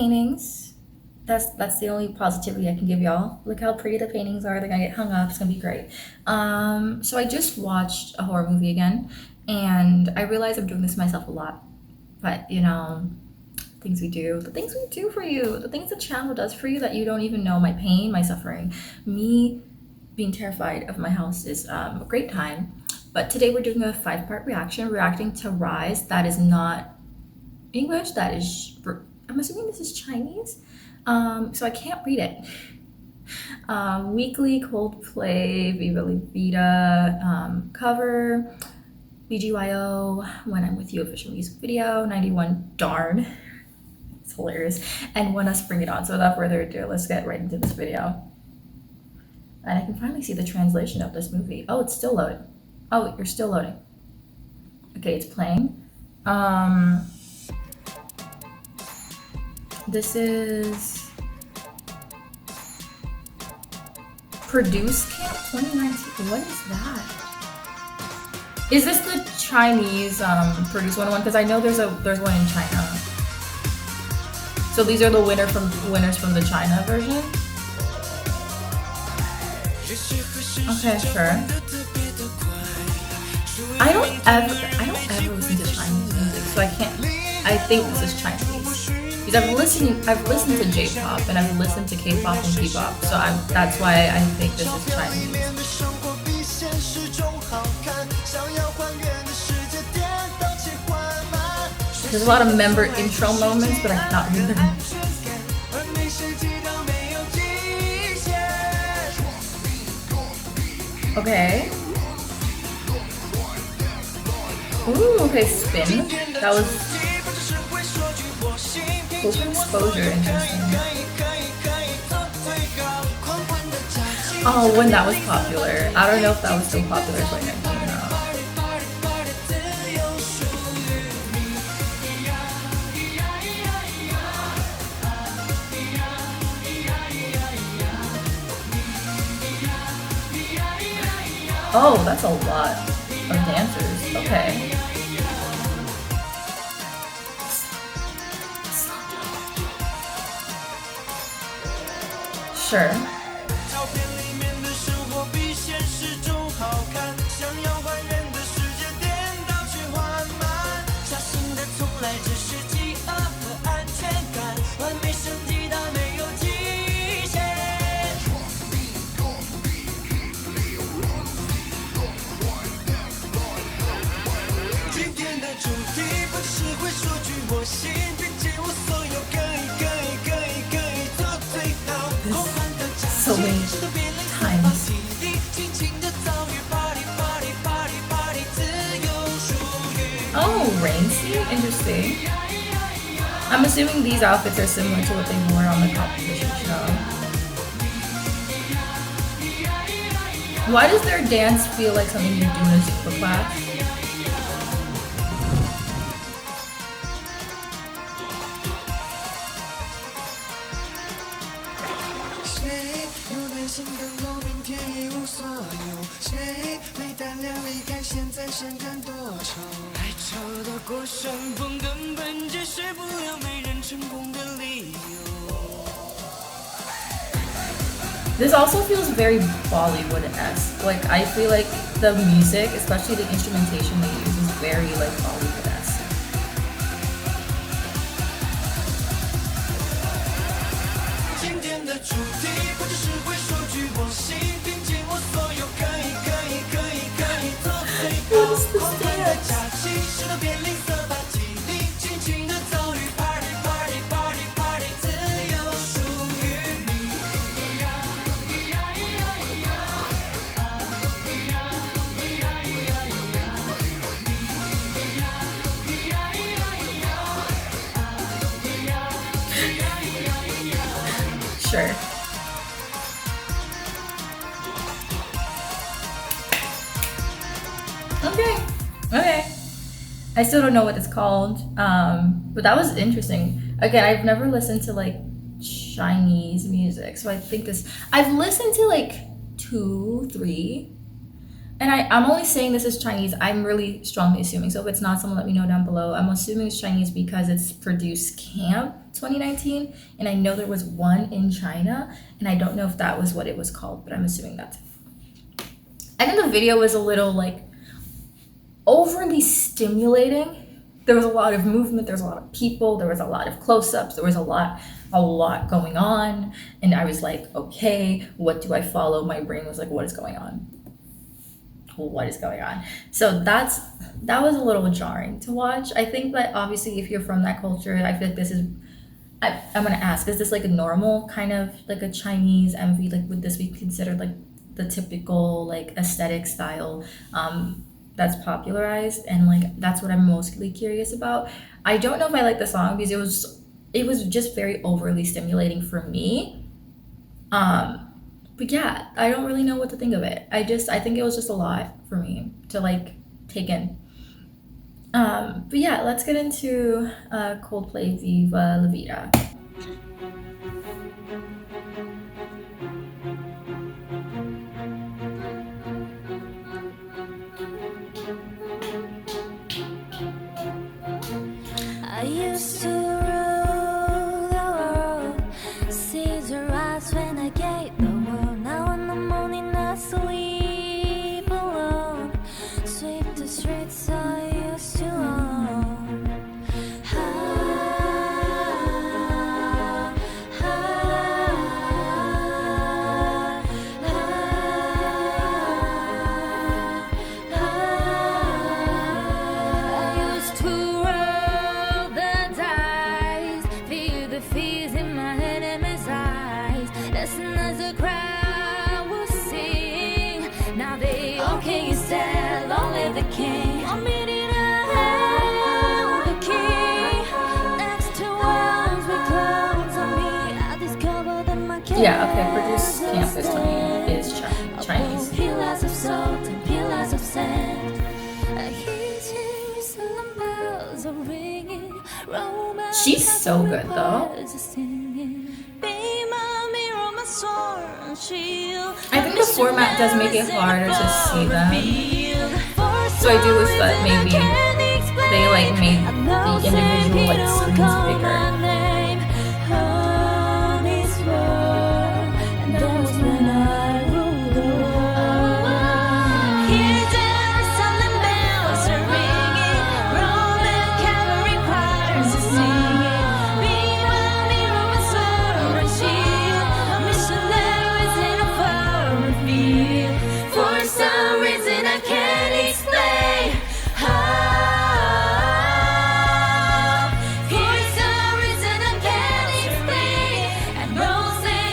paintings. That's the only positivity I can give y'all. Look how pretty the paintings are. They're gonna get hung up. It's gonna be great. So I just watched a horror movie again, and I realize I'm doing this to myself a lot. But you know, the things we do for you, the things the channel does for you that you don't even know, my pain, my suffering, me being terrified of my house is a great time. But today we're doing a 5-part reaction, reacting to Rise. That is not English, that is, I'm assuming this is Chinese. So I can't read it. Weeekly, Coldplay, Viva La Vida, cover, Bgyo, When I'm With You official music video, 91, darn. It's hilarious. And Oneus, Bring It On. So without further ado, let's get right into this video. And I can finally see the translation of this movie. Oh, it's still loading. Oh, you're still loading. Okay, it's playing. This is Produce Camp 2019. What is that? Is this the Chinese Produce 101? Because I know there's one in China. So these are the winners from the China version. Okay, sure. I don't ever listen to Chinese music, so I think this is Chinese. Because I've listened to J-pop and I've listened to K-pop and P-pop, so that's why I think this is Chinese. There's a lot of member intro moments, but I cannot read them. Okay. Ooh, okay, spin. That was open exposure, interesting. Oh, when that was popular. I don't know if that was still popular in 2019 or not. Oh, that's a lot of dancers. Okay. Sure. So many times. Oh, rain scene? Interesting. I'm assuming these outfits are similar to what they wore on the competition show. Why does their dance feel like something you do in a super class? This also feels very Bollywood-esque. Like, I feel like the music, especially the instrumentation they use, is very like Bollywood-esque. What is this dance? Sure. Okay. I still don't know what it's called, but that was interesting. Again, I've never listened to like Chinese music, so I think I've listened to like 2, 3, and I'm only saying this is Chinese. I'm really strongly assuming. So if it's not, someone let me know down below. I'm assuming it's Chinese because it's produced Camp 2019, and I know there was one in China, and I don't know if that was what it was called, but I'm assuming that's it. I think the video was a little like overly stimulating. There was a lot of movement, there was a lot of people, there was a lot of close-ups, there was a lot going on, and I was like, okay, what do I follow? My brain was like, what is going on? What is going on? So that was a little jarring to watch. I think that obviously if you're from that culture, I feel like this is, I'm gonna ask, is this like a normal kind of like a Chinese MV? Like would this be considered like the typical like aesthetic style that's popularized? And like that's what I'm mostly curious about. I don't know if I like the song because it was just very overly stimulating for me. But yeah, I don't really know what to think of it. I think it was just a lot for me to like take in. But yeah, let's get into Coldplay Viva La Vida. I used to rule the world, see the rise when I gave the world. Now in the morning I sleep alone, sweep the streets I used to own. I used to roll the dice, feel the fears in my enemy's eyes. Listen as the crowd was sing. Now they all king is dead, long live the king. I'm meeting the king. Next to arms with clouds on me, I discovered that my Yeah, okay, produced Camp is Chinese. Pillars of salt and pillars of sand. I hear Jerusalem bells are ringing. She's so good though. I think the format does make it harder to see them. So I do wish that maybe they like made the individual like screens bigger.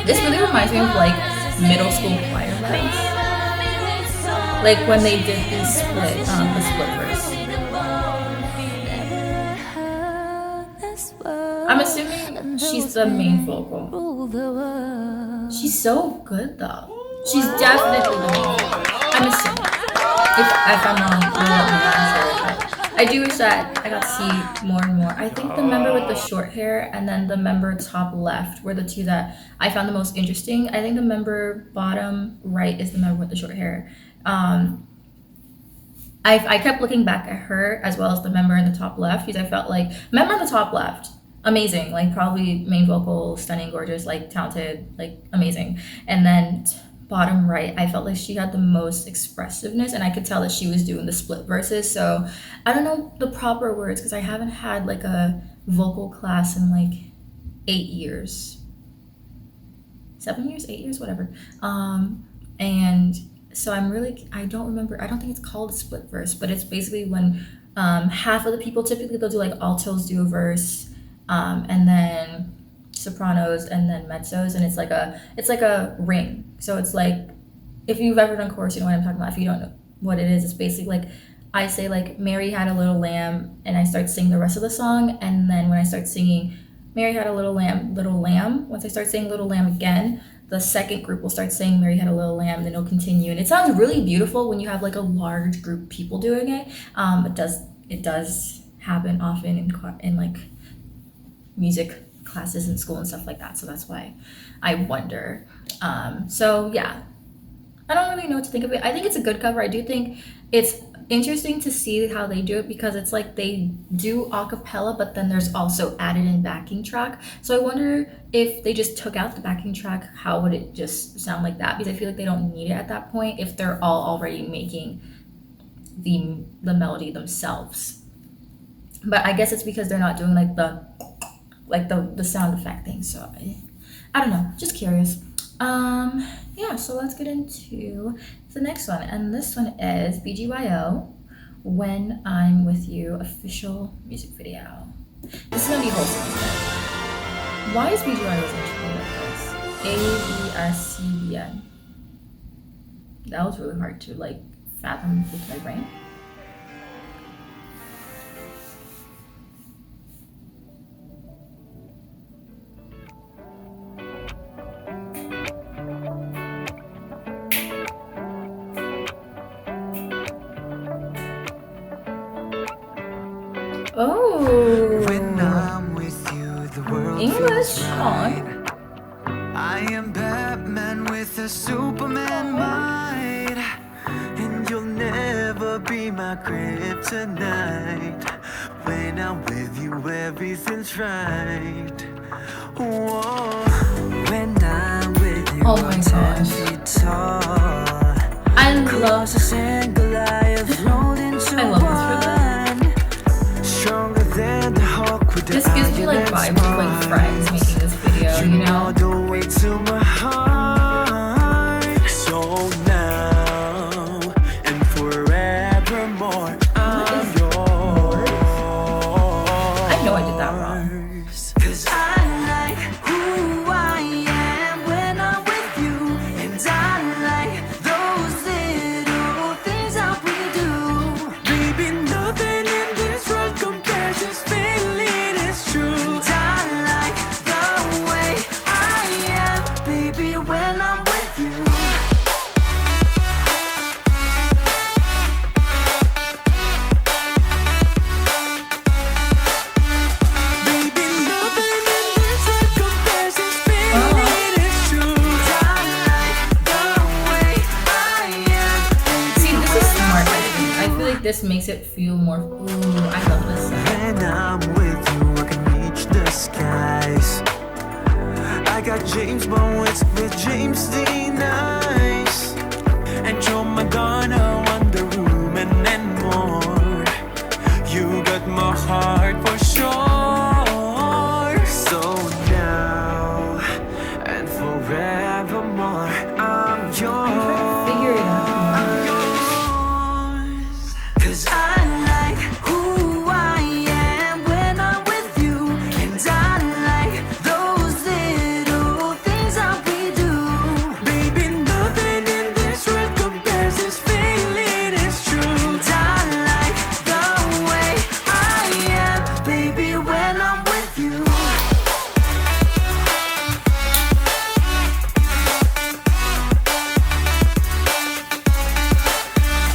This really reminds me of like middle school choir vibes. Like when they did the split verse. I'm assuming she's the main vocal. She's so good though. She's definitely the main vocal. I'm assuming. If I'm wrong, I'm sure. I do wish that I got to see more and more. I think the member with the short hair and then the member top left were the two that I found the most interesting. I think the member bottom right is the member with the short hair. I kept looking back at her as well as the member in the top left because I felt like member in the top left, amazing, like probably main vocal, stunning, gorgeous, like talented, like amazing. And then bottom right, I felt like she had the most expressiveness, and I could tell that she was doing the split verses. So I don't know the proper words because I haven't had like a vocal class in like 8 years, 7 years, 8 years, whatever. And so I don't remember. I don't think it's called a split verse, but it's basically when half of the people, typically they'll do like altos do a verse, and then sopranos and then mezzos, and it's like a ring. So it's like, if you've ever done chorus, you know what I'm talking about. If you don't know what it is, it's basically like I say like Mary had a little lamb, and I start singing the rest of the song, and then when I start singing Mary had a little lamb, once I start saying little lamb again, the second group will start saying Mary had a little lamb, then it'll continue, and it sounds really beautiful when you have like a large group of people doing it. It does happen often in like music classes in school and stuff like that, so that's why I wonder. So yeah, I don't really know what to think of it. I think it's a good cover. I do think it's interesting to see how they do it because it's like they do a cappella, but then there's also added in backing track. So I wonder if they just took out the backing track, how would it just sound like that? Because I feel like they don't need it at that point if they're all already making the melody themselves. But I guess it's because they're not doing like the sound effect thing. So I don't know. Just curious. Yeah, so let's get into the next one. And this one is Bgyo, When I'm With You official music video. This is gonna be wholesome. Why is Bgyo's intro like this? ABSCBN. That was really hard to like fathom with my brain. Oh, When I'm with you, the world English feels song. right. I am Batman with a Superman mind, and you'll never be my kryptonite. When I'm with you, everything's right. Whoa. When I'm with you, Oh my I'm 10 gosh. feet tall. I love Colossus and Goliath rolled into I love this for them. one. Stronger than the Hulk with the This gives me like Iron vibes of like Man's Friends making this video, you know? all the way to my heart. So now and forevermore, I'm is yours. I know I did that wrong. 'Cause I like who I am when I'm with you, and I like those little things that we do. Baby, nothing in this world compares. This feeling is true. And I like the way I am, baby, when I'm with you. Baby, nothing in this world compares. This feeling is true. And I like the way I am, See, baby, this is when I'm smart with editing. I feel like this makes it feel more. Ooh, I love this. When I'm with you, I can reach the skies. I got James Bond with James Dean eyes, and you're Madonna, Wonder Woman, and more. You got my heart for sure. So now and forevermore, I'm yours. Figure it out. I'm yours. 'Cause I like who I am when I'm with you, and I like those little things that we do. Baby, nothing in this world compares. This feeling is true. And I like the way I am, baby, when I'm with you.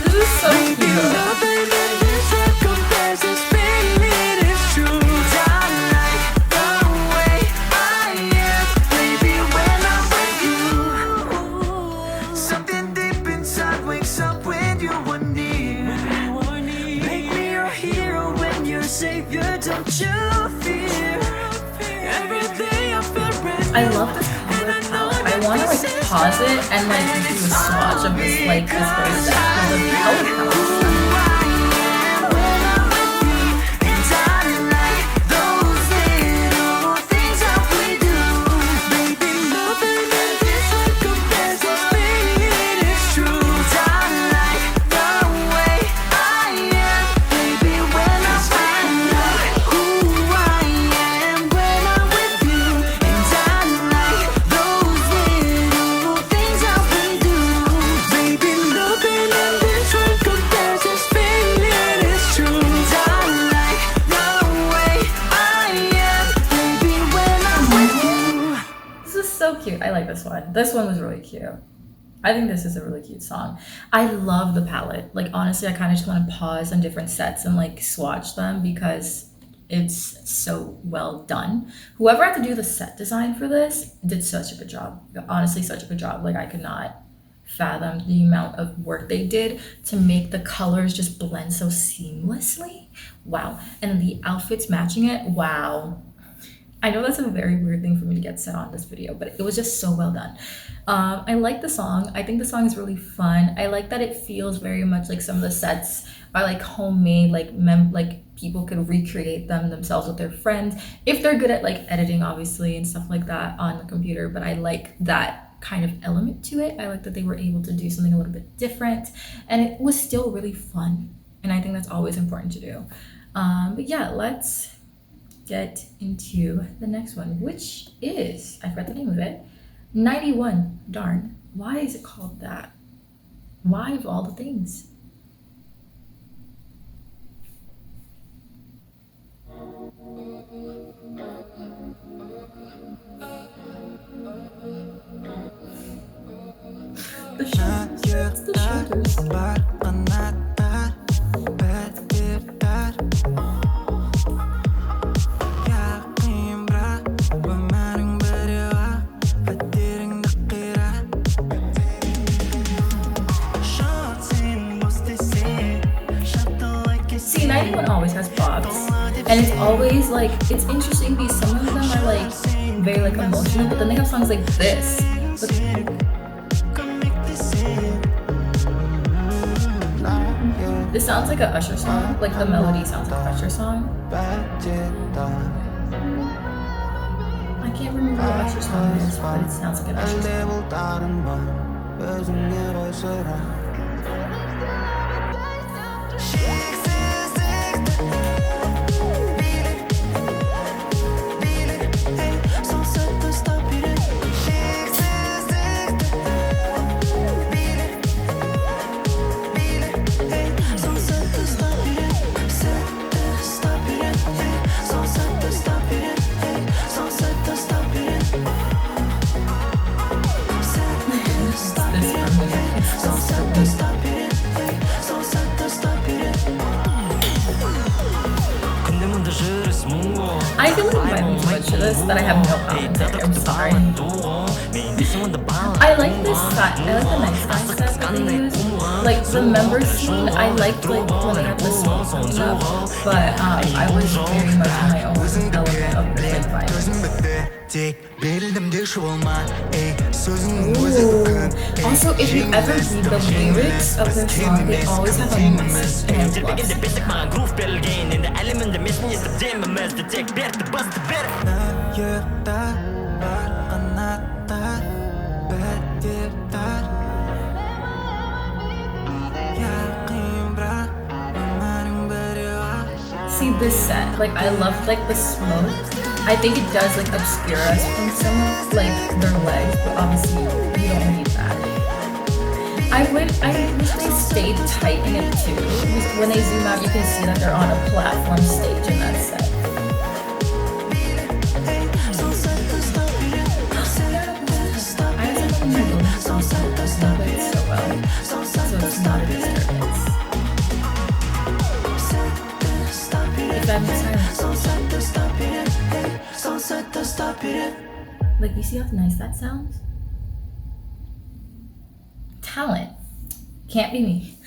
This is so Baby, cute. nothing in this world compares. This feeling is true. And I like the way I am, baby, when I'm with you. Something deep inside wakes up when you are near. Make me your hero when you're savior. Don't you fear? Every day I feel brand I love this color palette. I want to like pause it and like do a swatch of this like this very set for the color palette. So cute. I like this one. This one was really cute. I think this is a really cute song. I love the palette. Like honestly, I kind of just want to pause on different sets and like swatch them because it's so well done. Whoever had to do the set design for this did such a good job. Honestly, such a good job. Like I could not fathom the amount of work they did to make the colors just blend so seamlessly. Wow. And then the outfits matching it. Wow. I know that's a very weird thing for me to get said on this video, but it was just so well done. I like the song. I think the song is really fun. I like that it feels very much like some of the sets are like homemade, like people could recreate them themselves with their friends if they're good at like editing, obviously, and stuff like that on the computer. But I like that kind of element to it. I like that they were able to do something a little bit different, and it was still really fun. And I think that's always important to do. But yeah, let's get into the next one, which is, I forgot the name of it, 91. Darn, why is it called that? Why of all the things? The shoulders, the shoulders. See, 91 always has bobs, and it's always like, it's interesting because some of them are like very like emotional, but then they have songs like this. This sounds like an Usher song, like the melody sounds like an Usher song. I can't remember what Usher song it is, but it sounds like an Usher song. I feel like my language to this that I have no commentary. I'm sorry. I like this side. I like the next side stuff that they use. Like the member scene, I liked like when they had the smoke coming up, but I was very much in my own element of the environment. Ooh. Also, if you ever read the lyrics of their song, they always have a message, and I love it. See this set, like I love like the smoke. I think it does like obscure us from some of like their legs, but obviously you don't need that. I wish they stayed tight in it too, because when they zoom out you can see that they're on a platform stage in that set. I was like, so well, so it's not a disturbance. Like, you see how nice that sounds? Talent. Can't be me.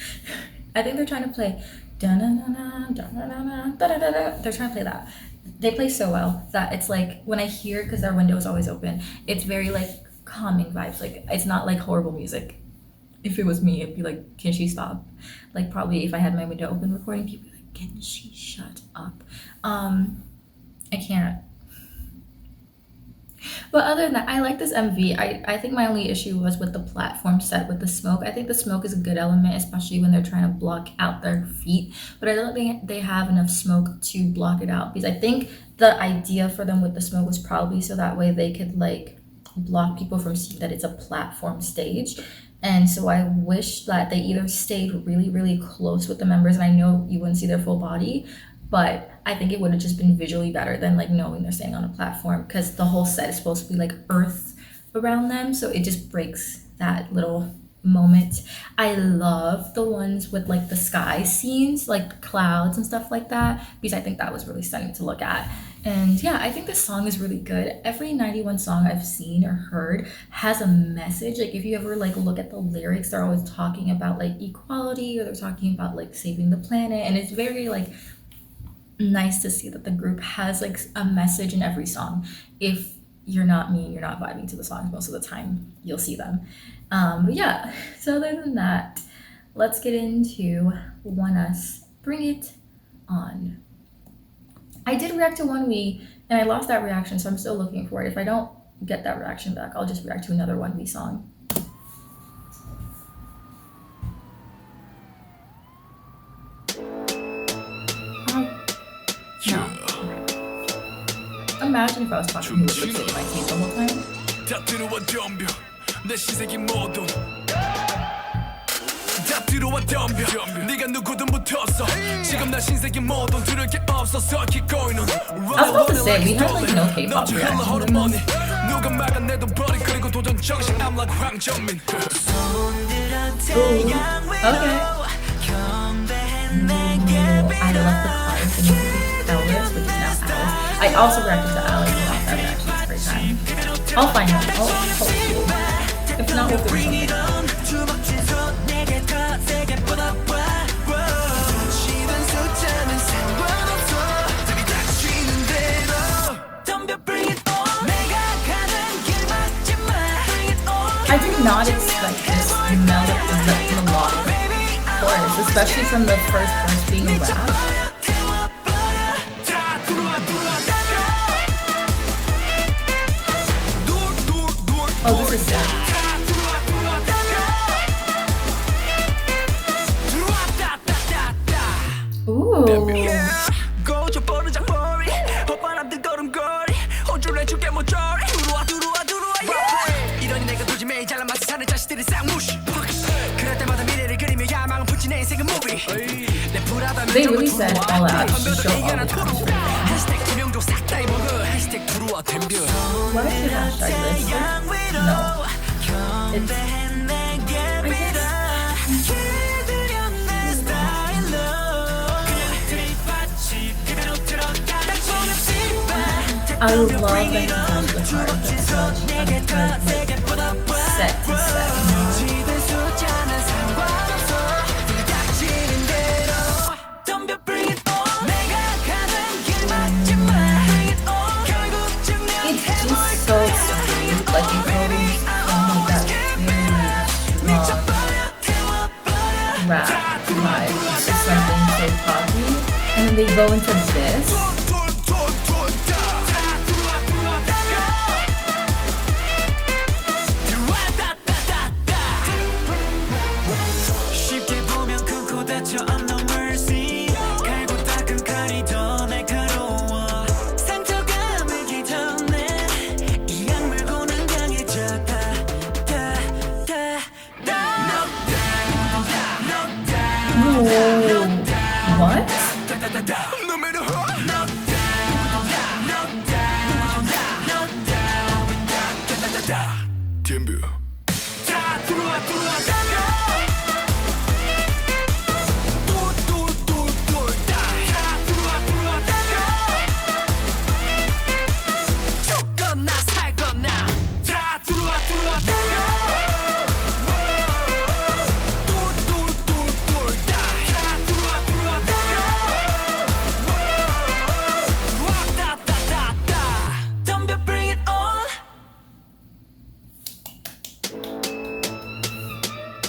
I think they're trying to play da-na-na-na, da-na-na-na, da-da-da-da. They're trying to play that. They play so well that it's like, when I hear, because their window is always open, it's very like calming vibes. Like, it's not like horrible music. If it was me, it'd be like, can she stop? Like, probably if I had my window open recording, people would be like, can she shut up? I can't. But other than that, I like this MV. I think my only issue was with the platform set with the smoke. I think the smoke is a good element, especially when they're trying to block out their feet. But I don't think they have enough smoke to block it out, because I think the idea for them with the smoke was probably so that way they could like block people from seeing that it's a platform stage. And so I wish that they either stayed really, really close with the members, and I know you wouldn't see their full body, but I think it would have just been visually better than like knowing they're standing on a platform, because the whole set is supposed to be like earth around them, so it just breaks that little moments. I love the ones with like the sky scenes, like clouds and stuff like that, because I think that was really stunning to look at. And yeah, I think this song is really good. Every 91 song I've seen or heard has a message. Like if you ever like look at the lyrics, they're always talking about like equality, or they're talking about like saving the planet, and it's very like nice to see that the group has like a message in every song. If you're not me and you're not vibing to the songs most of the time, you'll see them. But yeah, so other than that, let's get into Oneus, Bring It On. I did react to 1V and I lost that reaction, so I'm still looking for it. If I don't get that reaction back, I'll just react to another 1V song. No. Imagine if I was talking who would lip sync my team the whole time. 다 들어와 덤벼 내 시색이 모두 다 들어와 덤벼 네가 누구든 붙었어 지금 나 신세계 모두 들을 게 없어서 keep going on. I was about to say, we have like no K-pop reactions in this. 누가 막아내도 버리 그리고 도전 정신 I'm like 황정민. Ooh, okay. I love the car singing Elvis, which is now Alice. I also reacted to Alice and lost that reaction. It's a great time. I'll find out. I'll post you. If not, we'll do something. I did not expect this melodic chorus, especially from the first verse being a rap. Oh, this is sad. Ooh. They really said all out to show all the time. Why is it hashtag this? No. It's... I love that he has the heart. That's such a good like, set to set. It's just so sweet. Like it always like that very long rap vibe. It's something so poppy, and then they go into this. What?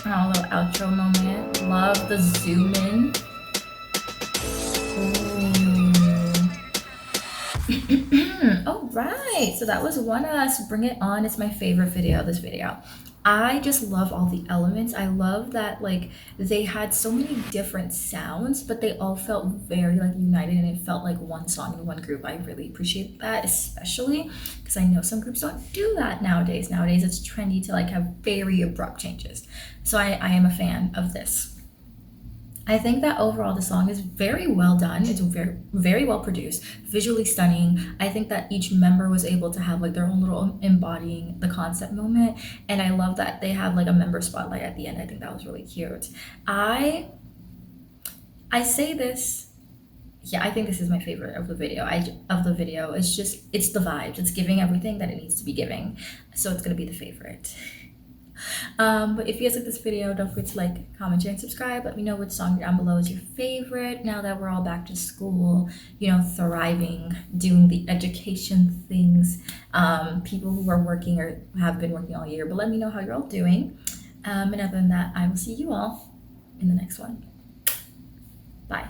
Oh, little outro moment. Love the zoom in. All right, so that was Oneus, Bring It On. It's my favorite video, this video. I just love all the elements. I love that like they had so many different sounds, but they all felt very like united, and it felt like one song in one group. I really appreciate that, especially because I know some groups don't do that nowadays. Nowadays it's trendy to like have very abrupt changes. So I am a fan of this. I think that overall the song is very well done. It's very, very well produced, visually stunning. I think that each member was able to have like their own little embodying the concept moment. And I love that they have like a member spotlight at the end. I think that was really cute. I say this, yeah, I think this is my favorite of the video. It's just, it's the vibes. It's giving everything that it needs to be giving. So it's gonna be the favorite. But if you guys like this video, don't forget to like, comment, share, and subscribe. Let me know which song down below is your favorite now that we're all back to school, you know, thriving, doing the education things. People who are working or have been working all year, but let me know how you're all doing. And other than that, I will see you all in the next one. Bye.